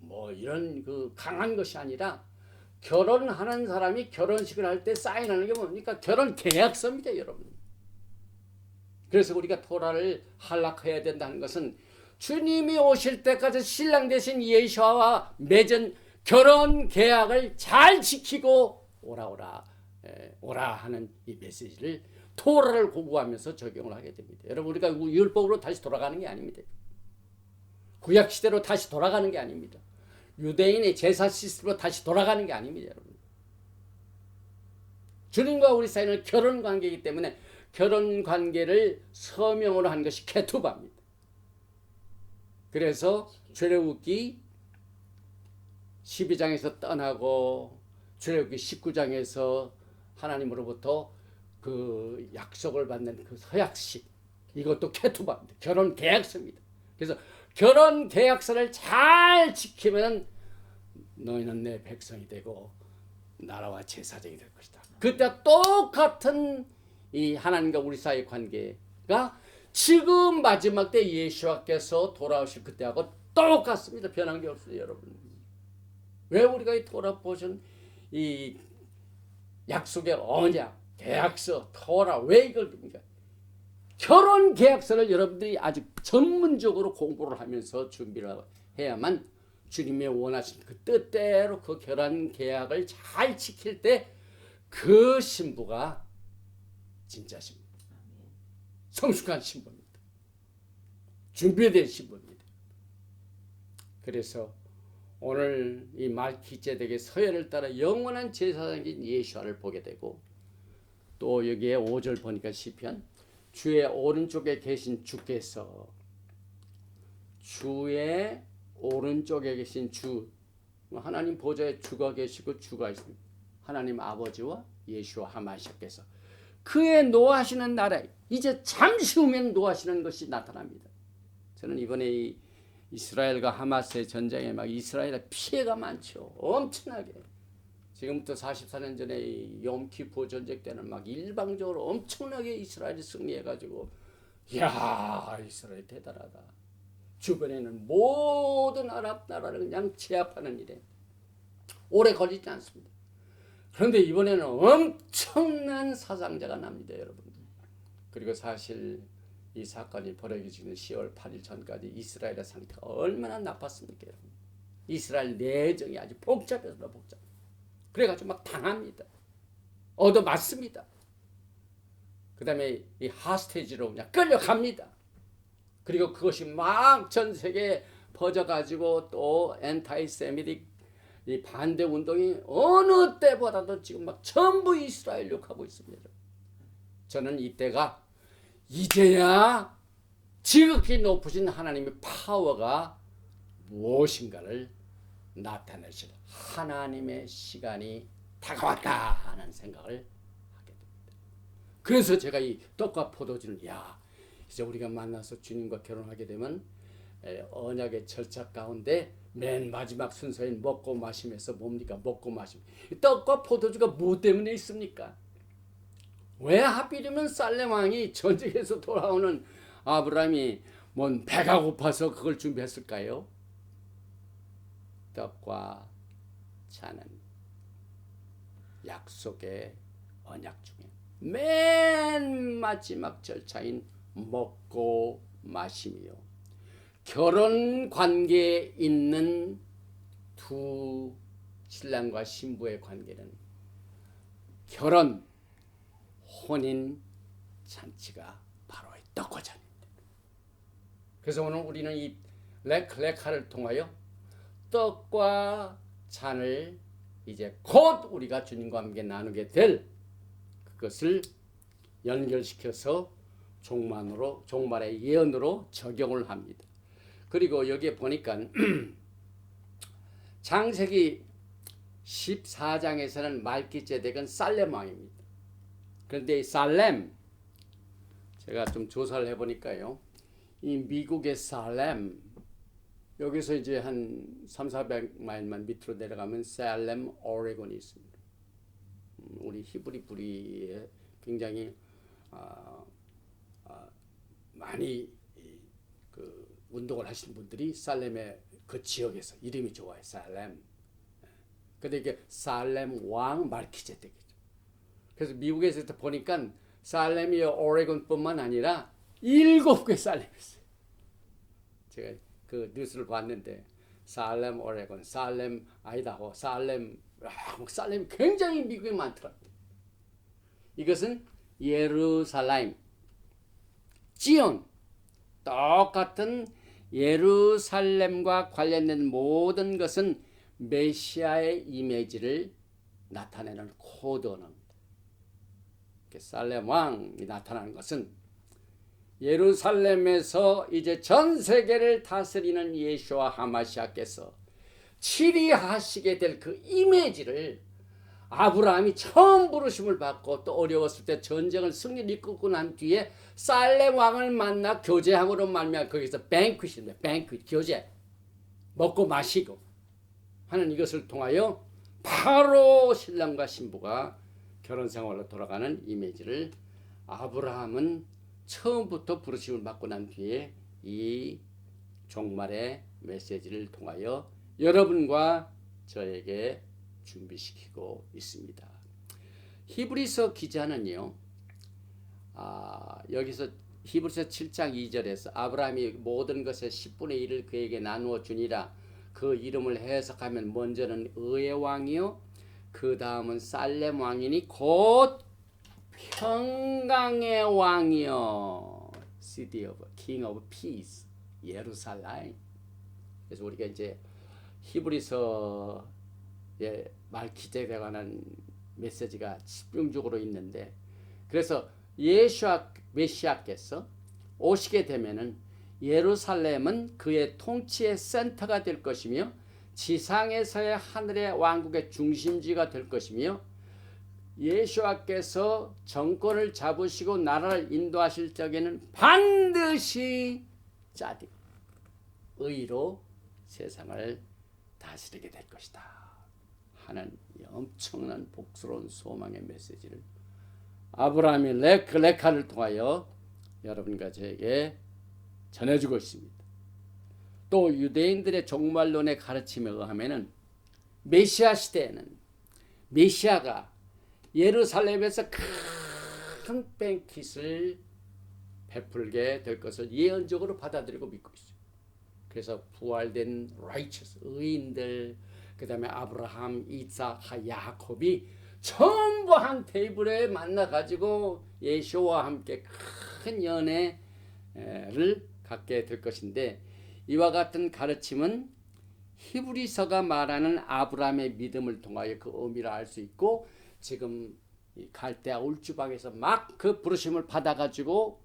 뭐 이런 그 강한 것이 아니라 결혼하는 사람이 결혼식을 할 때 사인하는 게 뭡니까? 결혼 계약서입니다, 여러분. 그래서 우리가 토라를 할락해야 된다는 것은 주님이 오실 때까지 신랑 되신 예수와 맺은 결혼 계약을 잘 지키고 오라 하는 이 메시지를 토라를 고구하면서 적용을 하게 됩니다. 여러분 우리가 율법으로 다시 돌아가는 게 아닙니다. 구약 시대로 다시 돌아가는 게 아닙니다. 유대인의 제사 시스템으로 다시 돌아가는 게 아닙니다. 여러분. 주님과 우리 사이는 결혼 관계이기 때문에 결혼 관계를 서명으로 한 것이 케투바입니다. 그래서 출애굽기 12장에서 떠나고 출애굽기 19장에서 하나님으로부터 그 약속을 받는 그 서약식, 이것도 케투바입니다. 결혼 계약서입니다. 그래서 결혼 계약서를 잘 지키면 너희는 내 백성이 되고 나라와 제사장이 될 것이다. 그때 똑같은 이 하나님과 우리 사이의 관계가 지금 마지막 때 예수와께서 돌아오실 그때하고 똑같습니다. 변한 게 없어요, 여러분. 왜 우리가 이 돌아보신 이 약속의 언약, 계약서, 토라, 왜 이걸 깁니까? 결혼 계약서를 여러분들이 아주 전문적으로 공부를 하면서 준비를 해야만 주님의 원하신 그 뜻대로 그 결혼 계약을 잘 지킬 때 그 신부가 진짜 신부, 성숙한 신부입니다. 준비된 신부입니다. 그래서 오늘 이 말기제덱의 서열을 따라 영원한 제사장인 예수와를 보게 되고, 또 여기에 5절 보니까 시편, 주의 오른쪽에 계신 주께서, 주의 오른쪽에 계신 주, 하나님 보좌에 주가 계시고 주가 있습니다. 하나님 아버지와 예수와 하마시아께서 그의 노하시는 나라에 이제 잠시 후면 노하시는 것이 나타납니다. 저는 이번에 이 이스라엘과 하마스의 전쟁에 막 이스라엘의 피해가 많죠. 엄청나게. 지금부터 44년 전에 이 욤키푸 전쟁 때는 막 일방적으로 엄청나게 이스라엘이 승리해가지고, 이야, 이스라엘 대단하다. 주변에는 모든 아랍 나라를 그냥 제압하는 일에 오래 걸리지 않습니다. 그런데 이번에는 엄청난 사상자가 납니다, 여러분. 그리고 사실 이 사건이 벌어지는 10월 8일 전까지 이스라엘의 상태가 얼마나 나빴습니까, 여러분. 이스라엘 내정이 아주 복잡해서 복잡. 그래가지고 막 당합니다. 얻어맞습니다. 그 다음에 이 하스테이지로 그냥 끌려갑니다. 그리고 그것이 막 전 세계에 퍼져가지고 또 엔타이세미틱 이 반대 운동이 어느 때보다도 지금 막 전부 이스라엘 욕하고 있습니다. 저는 이때가 이제야 지극히 높으신 하나님의 파워가 무엇인가를 나타내실 하나님의 시간이 다가왔다 하는 생각을 하게 됩니다. 그래서 제가 이 떡과 포도주는, 야, 이제 우리가 만나서 주님과 결혼하게 되면 언약의 절차 가운데 맨 마지막 순서인 먹고 마심에서 뭡니까? 먹고 마심. 떡과 포도주가 뭐 때문에 있습니까? 왜 하필이면 살렘 왕이 전쟁에서 돌아오는 아브라함이 뭔 배가 고파서 그걸 준비했을까요? 떡과 차는 약속의 언약 중에 맨 마지막 절차인 먹고 마심이요. 결혼 관계에 있는 두 신랑과 신부의 관계는 결혼, 혼인 잔치가 바로 이 떡과 잔입니다. 그래서 오늘 우리는 이 레카를 통하여 떡과 잔을 이제 곧 우리가 주님과 함께 나누게 될 그것을 연결시켜서 종말의 예언으로 적용을 합니다. 그리고 여기에 보니까 창세기 14장에서는 말기제덱은 살렘 왕입니다. 그런데 이 살렘, 제가 좀 조사를 해보니까요, 이 미국의 살렘, 여기서 이제 한 300~400마일만 밑으로 내려가면 살렘, 오레곤이 있습니다. 우리 히브리 뿌리에 굉장히 많이 그 운동을 하시는 분들이 살렘의 그 지역에서 이름이 좋아요. 살렘. 근데 이게 살렘 왕 말키제덱이죠. 그래서 미국에서 보니까 살렘이 오레곤뿐만 아니라 7개 살렘이 있어요. 제가 그 뉴스를 봤는데 살렘 오레곤, 살렘 아이다호, 살렘, 살렘이 굉장히 미국에 많더라고요. 이것은 예루살렘, 지온, 똑같은 예루살렘과 관련된 모든 것은 메시아의 이미지를 나타내는 코드 언어입니다. 살렘 왕이 나타나는 것은 예루살렘에서 이제 전 세계를 다스리는 예수와 하마시아께서 치리하시게 될 그 이미지를 아브라함이 처음 부르심을 받고 또 어려웠을 때 전쟁을 승리를 이끌고 난 뒤에 살렘 왕을 만나 교제함으로 말미암아 거기서 뱅퀴트입니다. 뱅퀴트 교제 먹고 마시고 하는 이것을 통하여 바로 신랑과 신부가 결혼 생활로 돌아가는 이미지를 아브라함은 처음부터 부르심을 받고 난 뒤에 이 종말의 메시지를 통하여 여러분과 저에게 준비시키고 있습니다. 히브리서 기자는요, 여기서 히브리서 7장 2절에서 아브라함이 모든 것의 10분의 1을 그에게 나누어 주니라. 그 이름을 해석하면 먼저는 의의 왕이요, 그 다음은 살렘 왕이니 곧 평강의 왕이요, City of King of Peace, 예루살렘. 그래서 우리가 이제 히브리서의 말기적에 관한 메시지가 집중적으로 있는데, 그래서 예수와 메시아께서 오시게 되면은 예루살렘은 그의 통치의 센터가 될 것이며 지상에서의 하늘의 왕국의 중심지가 될 것이며 예수와께서 정권을 잡으시고 나라를 인도하실 적에는 반드시 짜디 의로 세상을 다스리게 될 것이다 하는 엄청난 복스러운 소망의 메시지를 아브라함이 레카를 통하여 여러분과 저에게 전해주고 있습니다. 또 유대인들의 종말론의 가르침에 의하면은 메시아 시대에는 메시아가 예루살렘에서 큰 뱅킷을 베풀게 될 것을 예언적으로 받아들이고 믿고 있어요. 그래서 부활된 righteous 의인들, 그 다음에 아브라함, 이삭, 야곱이 전부 한 테이블에 만나가지고 예수와 함께 큰 연애를 갖게 될 것인데, 이와 같은 가르침은 히브리서가 말하는 아브라함의 믿음을 통하여 그 의미를 알 수 있고, 지금 갈대아 울주방에서 막 그 부르심을 받아가지고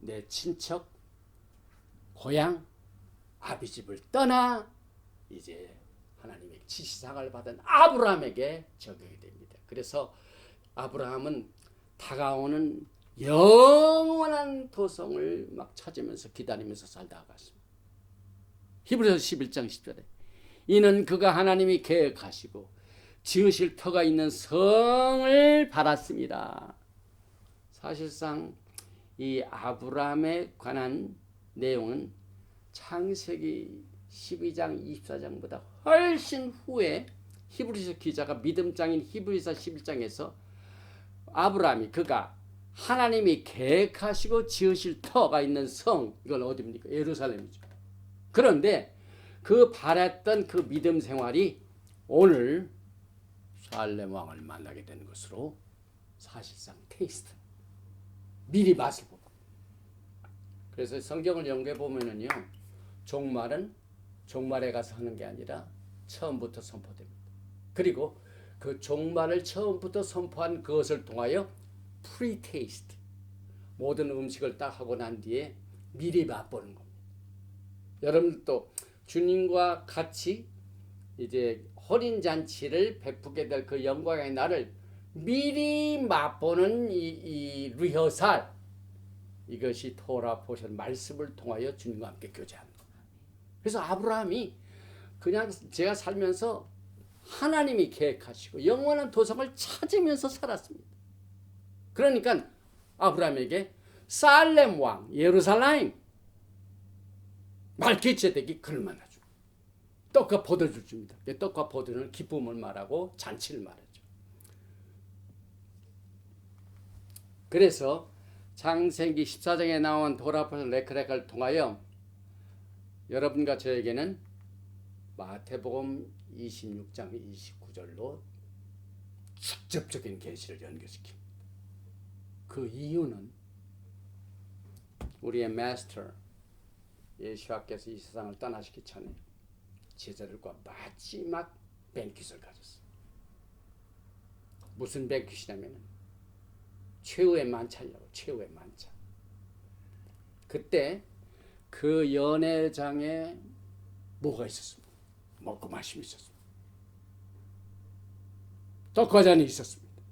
내 친척 고향 아비집을 떠나 이제 하나님의 지시상을 받은 아브라함에게 적용이 됩니다. 그래서 아브라함은 다가오는 영원한 도성을 막 찾으면서 기다리면서 살다가 갔습니다. 히브리서 11장 10절에 이는 그가 하나님이 계획하시고 지으실 터가 있는 성을 바랐습니다. 사실상 이 아브라함에 관한 내용은 창세기 12장 24장보다 훨씬 후에 히브리서 기자가 믿음장인 히브리서 11장에서 아브라함이 그가 하나님이 계획하시고 지으실 터가 있는 성, 이건 어디입니까? 예루살렘이죠. 그런데 그 바랬던 그 믿음 생활이 오늘 살렘 왕을 만나게 되는 것으로 사실상 테이스트, 미리 맛을 보고. 그래서 성경을 연구해 보면은요, 종말은 종말에 가서 하는 게 아니라 처음부터 선포됩니다. 그리고 그 종말을 처음부터 선포한 그것을 통하여 프리테이스트, 모든 음식을 딱 하고 난 뒤에 미리 맛보는 겁니다. 여러분도 주님과 같이 이제 혼인잔치를 베푸게 될 그 영광의 날을 미리 맛보는 이 리허설, 이것이 토라 포션 말씀을 통하여 주님과 함께 교제하는 겁니다. 그래서 아브라함이 그냥 제가 살면서 하나님이 계획하시고 영원한 도성을 찾으면서 살았습니다. 그러니까 아브라함에게 살렘 왕 예루살렘 말기체덱이 그를 만나죠. 떡과 포도를 줍니다. 떡과 포도는 기쁨을 말하고 잔치를 말하죠. 그래서 창세기 14장에 나온 도라포션 레크레카를 통하여 여러분과 저에게는 마태복음 26장 29절로 직접적인 계시를 연결시킵니다. 그 이유는 우리의 마스터 예수와께서 이 세상을 떠나시기 전에 제자들과 마지막 뱅킷을 가졌어요. 무슨 뱅킷이냐면 최후의 만찬이라고. 최후의 만찬. 그때 그 연회장에 뭐가 있었습니까? 먹고 마심이 있었습니다. 떡과 잔이 있었습니다.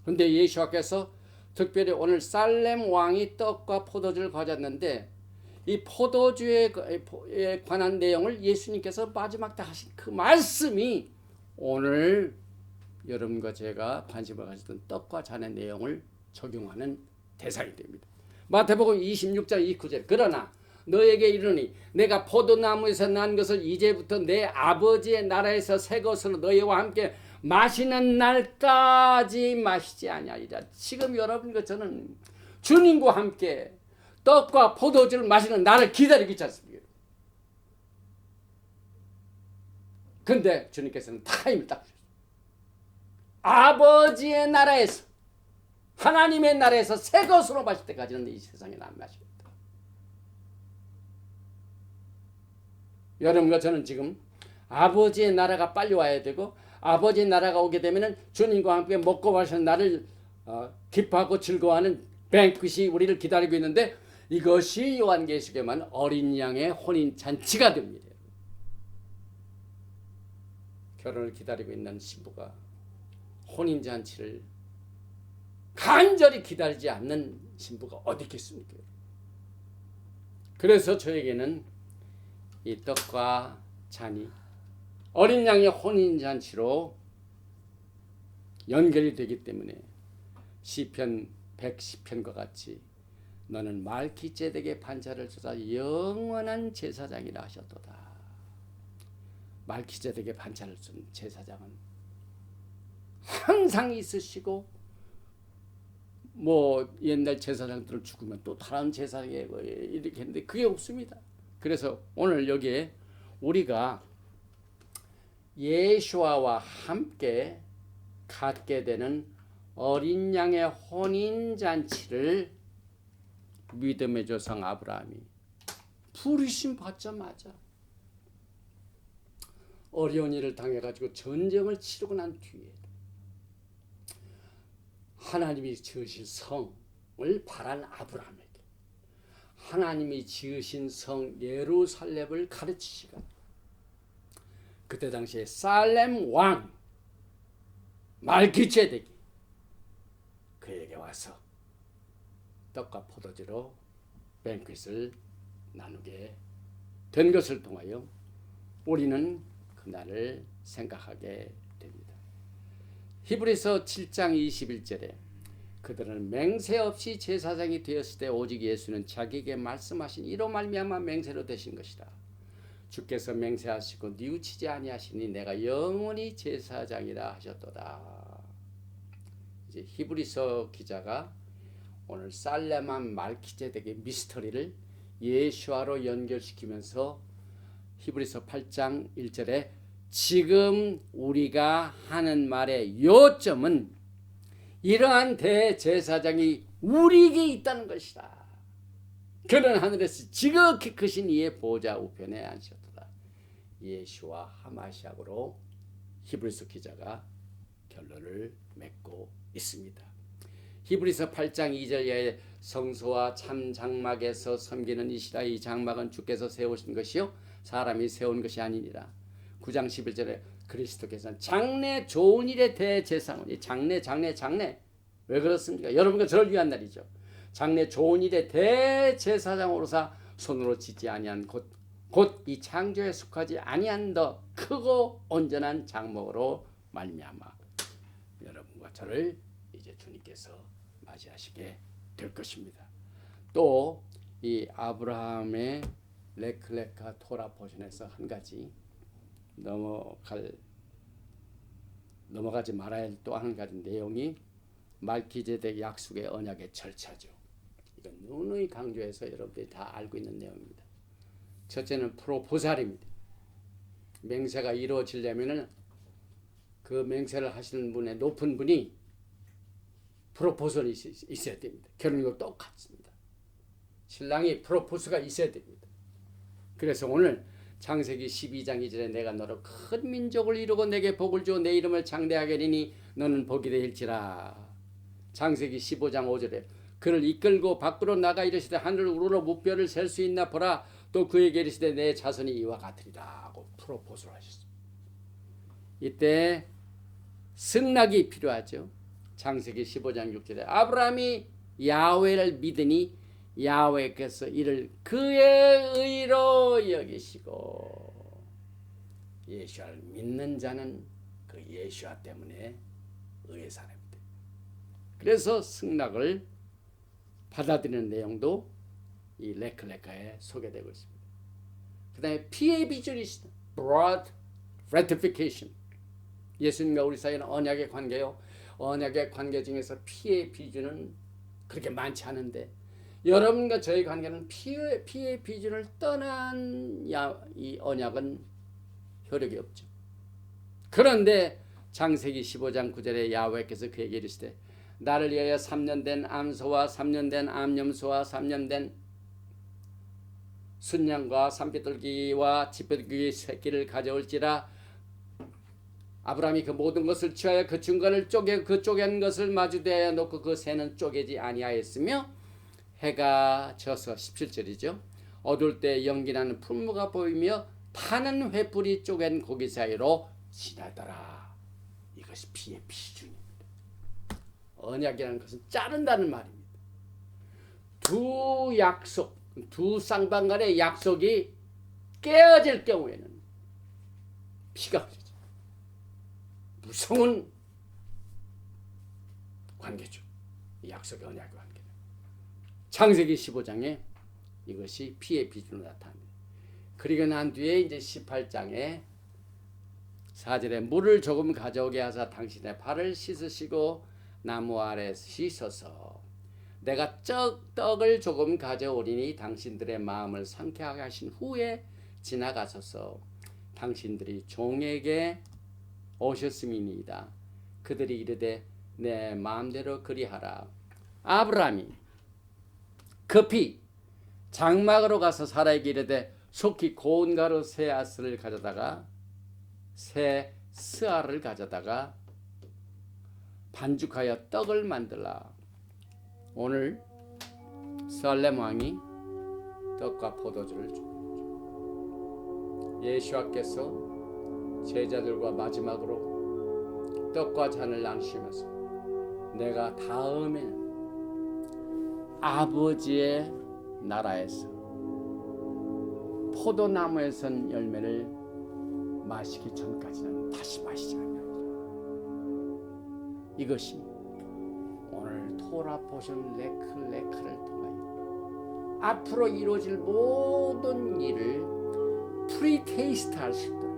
그런데 예수와께서 특별히 오늘 살렘 왕이 떡과 포도주를 가졌는데 이 포도주에 관한 내용을 예수님께서 마지막 때 하신 그 말씀이 오늘 여러분과 제가 관심을 가졌던 떡과 잔의 내용을 적용하는 대상이 됩니다. 마태복음 26장 29절 그러나 너에게 이르니 내가 포도나무에서 난 것을 이제부터 내 아버지의 나라에서 새 것으로 너희와 함께 마시는 날까지 마시지 아니하리라. 지금 여러분과 저는 주님과 함께 떡과 포도주를 마시는 날을 기다리고 있지 않습니까? 근데 주님께서는 타임을 딱 주셨어요. 아버지의 나라에서 하나님의 나라에서 새 것으로 마실 때까지는 이 세상에는 안 마십니다. 여러분과 저는 지금 아버지의 나라가 빨리 와야 되고 아버지의 나라가 오게 되면 주님과 함께 먹고 마시는 날을 기뻐하고 즐거워하는 뱅크시 우리를 기다리고 있는데 이것이 요한계시록에만 어린 양의 혼인잔치가 됩니다. 결혼을 기다리고 있는 신부가 혼인잔치를 간절히 기다리지 않는 신부가 어디 있겠습니까? 그래서 저에게는 이 떡과 잔이 어린 양의 혼인잔치로 연결이 되기 때문에 시편 110편과 같이 너는 말기ጼ덱의 반차를 주사 영원한 제사장이라 하셨도다. 말기ጼ덱의 반차를 준 제사장은 항상 있으시고 뭐 옛날 제사장들을 죽으면 또 다른 제사장에 이렇게 했는데 그게 없습니다. 그래서 오늘 여기에 우리가 예수와와 함께 갖게 되는 어린 양의 혼인잔치를 믿음의 조상 아브라함이 부르심 받자마자 어려운 일을 당해가지고 전쟁을 치르고 난 뒤에 하나님이 지으신 성을 바란 아브라함에게 하나님이 지으신 성 예루살렘을 가르치시고 그때 당시에 살렘 왕 말기ጼ덱이 그에게 와서 떡과 포도주로 뱅퀴트를 나누게 된 것을 통하여 우리는 그날을 생각하게 됩니다. 히브리서 7장 21절에 그들은 맹세 없이 제사장이 되었을 때 오직 예수는 자기에게 말씀하신 이로 말미암아 맹세로 되신 것이라. 주께서 맹세하시고 뉘우치지 아니하시니 내가 영원히 제사장이라 하셨도다. 이제 히브리서 기자가 오늘 살렘한 말기ጼ덱의 미스터리를 예수와로 연결시키면서 히브리서 8장 1절에 지금 우리가 하는 말의 요점은 이러한 대제사장이 우리에게 있다는 것이다. 그는 하늘에서 지극히 크신 이의 보좌 우편에 앉으셨도다. 예수와 하마시아로 히브리서 기자가 결론을 맺고 있습니다. 히브리서 8장 2절에 성소와 참 장막에서 섬기는 이시라. 이 장막은 주께서 세우신 것이요 사람이 세운 것이 아니니라. 9장 11절에 그리스도께서는 장래 좋은 일의 대제사장. 이 장래 왜 그렇습니까? 여러분과 저를 위한 날이죠. 장래 좋은 일의 대제사장으로서 손으로 짓지 아니한 곧 이 창조에 속하지 아니한 더 크고 온전한 장막으로 말미암아 여러분과 저를 이제 주님께서 맞이하시게 될 것입니다. 또 이 아브라함의 레클레카 토라 포션에서 한 가지 넘어가지 말아야 할 또 한 가지 내용이 말기ጼ덱 약속의 언약의 절차죠. 이건 누누이 강조해서 여러분들이 다 알고 있는 내용입니다. 첫째는 프로포살입니다. 맹세가 이루어지려면은 그 맹세를 하시는 분의 높은 분이 프로포설이 있어야 됩니다. 결혼도 똑같습니다. 신랑이 프로포즈가 있어야 됩니다. 그래서 오늘 창세기 12장 2절에 내가 너로 큰 민족을 이루고 내게 복을 주어 내 이름을 장대하게 하리니 너는 복이 될지라. 창세기 15장 5절에 그를 이끌고 밖으로 나가 이르시되 하늘을 우러러 무뼈를 셀 수 있나 보라. 또 그에게 이르시되 내 자손이 이와 같으리라 하고 프로포즈를 하셨습니다. 이때 승낙이 필요하죠. 창세기 15장 6절에 아브라함이 야훼를 믿으니 야훼께서 이를 그의 의로 여기시고, 예수를 믿는 자는 그 예수와 때문에 의의 사람이 됩니다. 그래서 승낙을 받아들이는 내용도 이 레클레카에 소개되고 있습니다. 그 다음에 피의 비전이 있습니다. broad ratification. 예수님과 우리 사이는 언약의 관계요. 언약의 관계 중에서 피의 비준은 그렇게 많지 않은데 여러분과 저의 관계는 피의 비준을 떠난 이 언약은 효력이 없죠. 그런데 창세기 15장 9절에 야훼께서 그에게 이르시되 나를 위하여 3년 된 암소와 3년 된 암염소와 3년 된 순양과 산비둘기와 짚비둘기 새끼를 가져올지라. 아브라함이 그 모든 것을 취하여 그 중간을 그 쪼갠 것을 마주대하여 놓고 그 새는 쪼개지 아니하였으며 해가 져서 17절이죠. 어두울 때 연기나는 풀무가 보이며 타는 횃불이 쪼갠 고기 사이로 지나더라. 이것이 피의 비준입니다. 언약이라는 것은 자른다는 말입니다. 두 쌍방 간의 약속이 깨어질 경우에는 피가 흐르죠. 무서운 관계죠. 약속의 언약의 관계는. 창세기 15장에 이것이 피의 비준으로 나타납니다. 그리고 난 뒤에 이제 18장에 4절에 물을 조금 가져오게 하사 당신의 발을 씻으시고 나무 아래 씻어서 내가 떡을 조금 가져오리니 당신들의 마음을 상쾌하게 하신 후에 지나가소서. 당신들이 종에게 오셨음이니이다. 그들이 이르되 내 마음대로 그리하라. 아브라함이 급히 장막으로 가서 사라에게 이르되 속히 고운 가루 새 아스를 가져다가 새 스아를 가져다가 반죽하여 떡을 만들라. 오늘 살렘 왕이 떡과 포도주를 줍니다. 예수와께서 제자들과 마지막으로 떡과 잔을 나누시면서 내가 다음에는 아버지의 나라에서 포도나무에서 열매를 마시기 전까지는 다시 마시지 않느니라. 이것이 오늘 토라 포션 레클레카를 통하여 앞으로 이루어질 모든 일을 프리테이스트 할 수 있도록.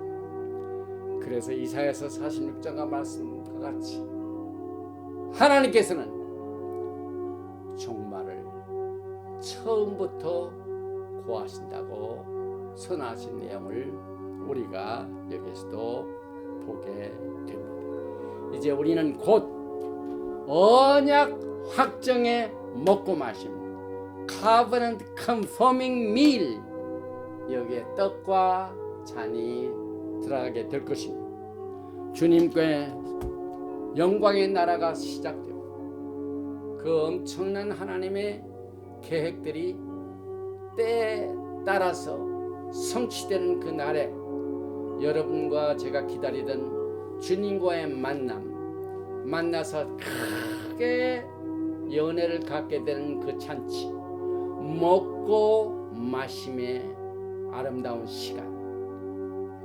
그래서 이사야서 46장과 말씀과 같이 하나님께서는 종말을 처음부터 고하신다고 선하신 내용을 우리가 여기서도 보게 됩니다. 이제 우리는 곧 언약 확정의 먹고 마심, Covenant Confirming Meal, 여기에 떡과 잔이 들어가게 될 것입니다. 주님께 영광의 나라가 시작되고 그 엄청난 하나님의 계획들이 때에 따라서 성취되는 그 날에 여러분과 제가 기다리던 주님과의 만나서 크게 연애를 갖게 되는 그 잔치, 먹고 마심의 아름다운 시간,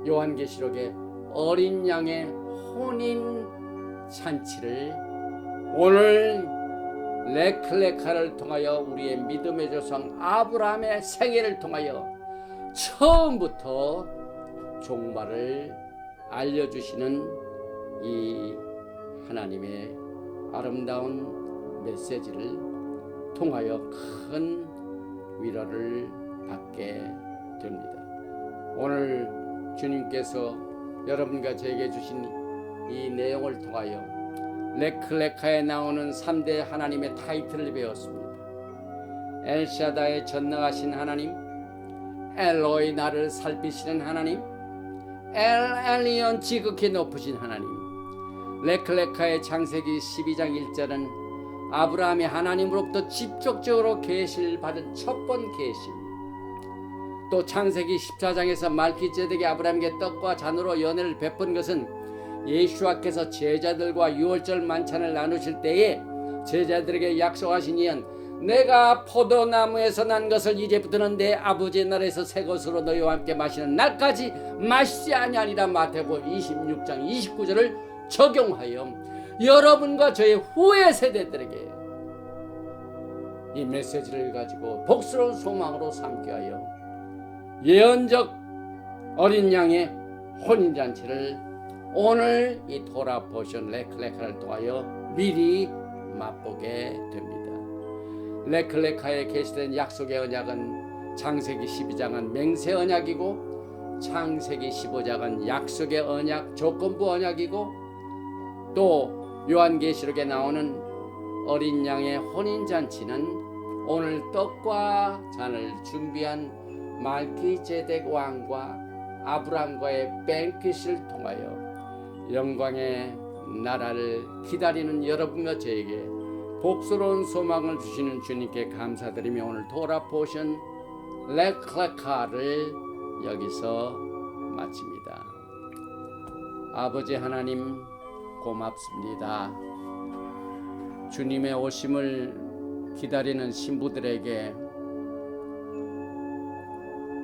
요한계시록의 어린 양의 혼인 잔치를 오늘 레클레카를 통하여 우리의 믿음의 조상 아브라함의 생애를 통하여 처음부터 종말을 알려주시는 이 하나님의 아름다운 메시지를 통하여 큰 위로를 받게 됩니다. 오늘 주님께서 여러분과 저에게 주신 이 내용을 통하여 레클레카에 나오는 3대 하나님의 타이틀을 배웠습니다. 엘샤다의 전능하신 하나님, 엘로이 나를 살피시는 하나님, 엘리온 지극히 높으신 하나님. 레클레카의 창세기 12장 1절은 아브라함이 하나님으로부터 직접적으로 계시를 받은 첫 번 계시. 또 창세기 14장에서 말기제덱이 아브라함에게 떡과 잔으로 연회를 베푼 것은 예수와께서 제자들과 유월절 만찬을 나누실 때에 제자들에게 약속하신 이은 내가 포도나무에서 난 것을 이제부터는 내 아버지의 나라에서 새 것으로 너희와 함께 마시는 날까지 마시지 아니하리라. 마태복음 26장 29절을 적용하여 여러분과 저의 후의 세대들에게 이 메시지를 가지고 복스러운 소망으로 삼게 하여 예언적 어린 양의 혼인잔치를 오늘 이 토라 포션 레클레카를 통하여 미리 맛보게 됩니다. 레클레카에 게시된 약속의 언약은 창세기 12장은 맹세 언약이고 창세기 15장은 약속의 언약 조건부 언약이고 또 요한계시록에 나오는 어린 양의 혼인잔치는 오늘 떡과 잔을 준비한 말기제덱 왕과 아브라함과의 뱅킷을 통하여 영광의 나라를 기다리는 여러분과 저에게 복스러운 소망을 주시는 주님께 감사드리며 오늘 토라 포션 레클레카를 여기서 마칩니다. 아버지 하나님 고맙습니다. 주님의 오심을 기다리는 신부들에게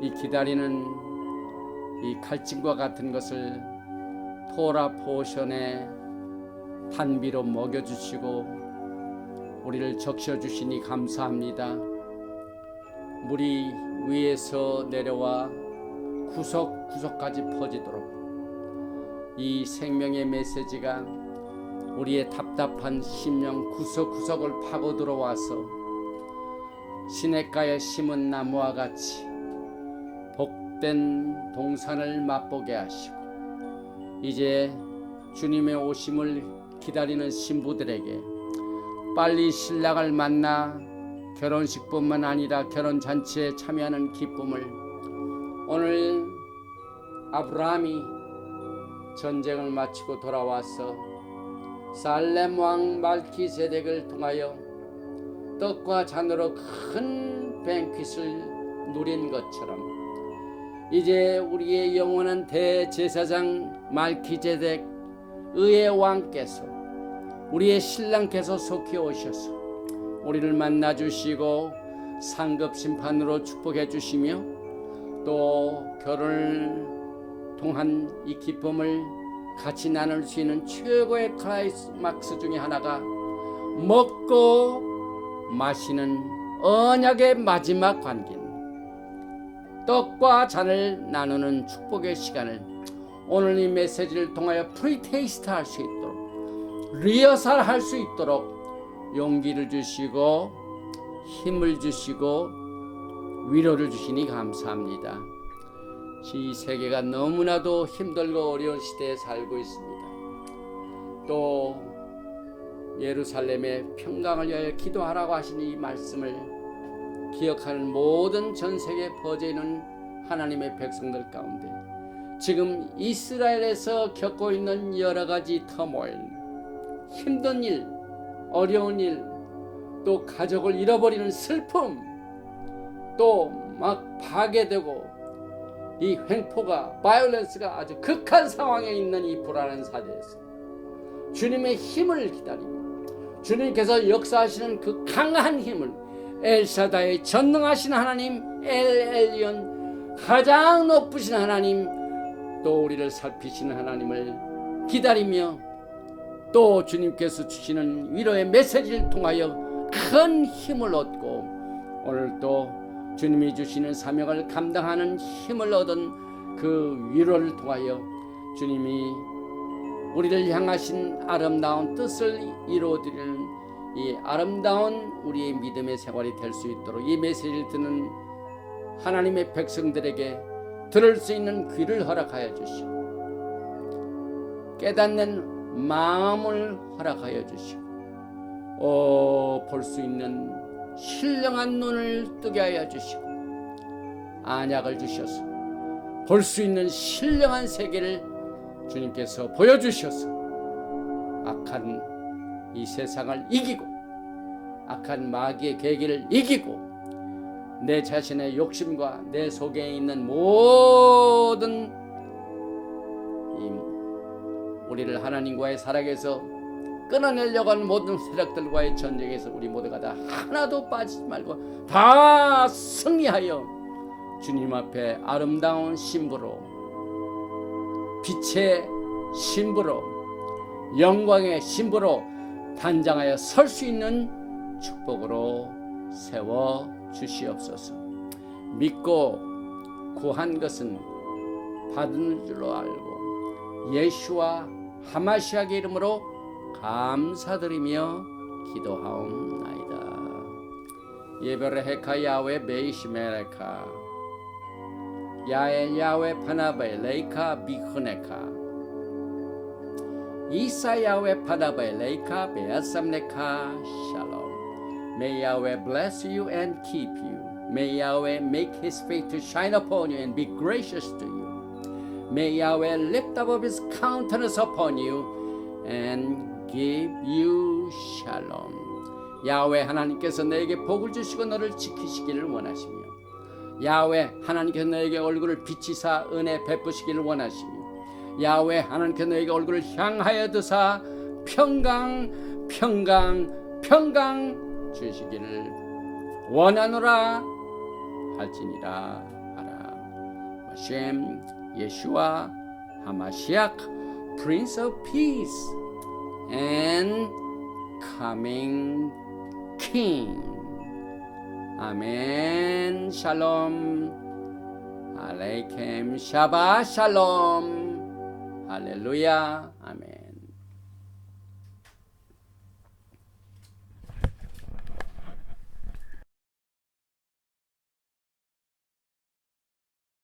이 기다리는 이 갈증과 같은 것을 토라 포션의 단비로 먹여주시고 우리를 적셔주시니 감사합니다. 물이 위에서 내려와 구석구석까지 퍼지도록 이 생명의 메시지가 우리의 답답한 심령 구석구석을 파고 들어와서 시냇가에 심은 나무와 같이 복된 동산을 맛보게 하시고 이제 주님의 오심을 기다리는 신부들에게 빨리 신랑을 만나 결혼식뿐만 아니라 결혼잔치에 참여하는 기쁨을 오늘 아브라함이 전쟁을 마치고 돌아와서 살렘 왕 말기세덱을 통하여 떡과 잔으로 큰 뱅퀴를 누린 것처럼 이제 우리의 영원한 대제사장 말기세덱 의의 왕께서 우리의 신랑께서 속히 오셔서 우리를 만나주시고 상급 심판으로 축복해 주시며 또 결혼을 통한 이 기쁨을 같이 나눌 수 있는 최고의 클라이막스 중에 하나가 먹고 마시는 언약의 마지막 관계는 떡과 잔을 나누는 축복의 시간을 오늘 이 메시지를 통하여 프리테이스트 할 수 있도록 리허설 할 수 있도록 용기를 주시고 힘을 주시고 위로를 주시니 감사합니다. 이 세계가 너무나도 힘들고 어려운 시대에 살고 있습니다. 또 예루살렘의 평강을 위하여 기도하라고 하신 이 말씀을 기억하는 모든 전 세계에 퍼져 있는 하나님의 백성들 가운데 지금 이스라엘에서 겪고 있는 여러 가지 터모일, 힘든 일, 어려운 일, 또 가족을 잃어버리는 슬픔, 또 막 파괴되고 이 횡포가 바이올런스가 아주 극한 상황에 있는 이 불안한 사대에서 주님의 힘을 기다리고 주님께서 역사하시는 그 강한 힘을 엘샤다의 전능하신 하나님 엘리온 가장 높으신 하나님 또 우리를 살피시는 하나님을 기다리며 또 주님께서 주시는 위로의 메시지를 통하여 큰 힘을 얻고 오늘 또 주님이 주시는 사명을 감당하는 힘을 얻은 그 위로를 통하여 주님이 우리를 향하신 아름다운 뜻을 이루어드리는 이 아름다운 우리의 믿음의 생활이 될 수 있도록 이 메시지를 듣는 하나님의 백성들에게 들을 수 있는 귀를 허락하여 주시고 깨닫는 마음을 허락하여 주시고 볼 수 있는 신령한 눈을 뜨게 하여 주시고 안약을 주셔서 볼 수 있는 신령한 세계를 주님께서 보여주셔서 악한 이 세상을 이기고 악한 마귀의 계기를 이기고 내 자신의 욕심과 내 속에 있는 모든 우리를 하나님과의 사랑에서 끊어내려고 하는 모든 세력들과의 전쟁에서 우리 모두가 다 하나도 빠지지 말고 다 승리하여 주님 앞에 아름다운 신부로 빛의 신부로 영광의 신부로 단장하여 설 수 있는 축복으로 세워 주시옵소서. 믿고 구한 것은 받은 줄로 알고 예수와 하마시아의 이름으로 감사드리며 기도하옵나이다. 예베레헤카 야외 베이시메레카 야에 야외 파나베 레이카 비흐네카 이사 야외 파나베 레이카 베아삼네카 샬롬. May Yahweh bless you and keep you. May Yahweh make his face to shine upon you and be gracious to you. May Yahweh lift up his countenance upon you and give you shalom. 야훼 하나님께서 너에게 복을 주시고 너를 지키시기를 원하시며 야훼 하나님께서 너에게 얼굴을 비치사 은혜 베푸시기를 원하시며 야훼 하나님께서 너에게 얼굴을 향하여 드사 평강 주시기를 원하노라 할지니라 하라. 하셈 예수와 하마시악 Prince of Peace and Coming King. 아멘. 샬롬 알레이켐 샤바 샬롬 할렐루야. 아멘.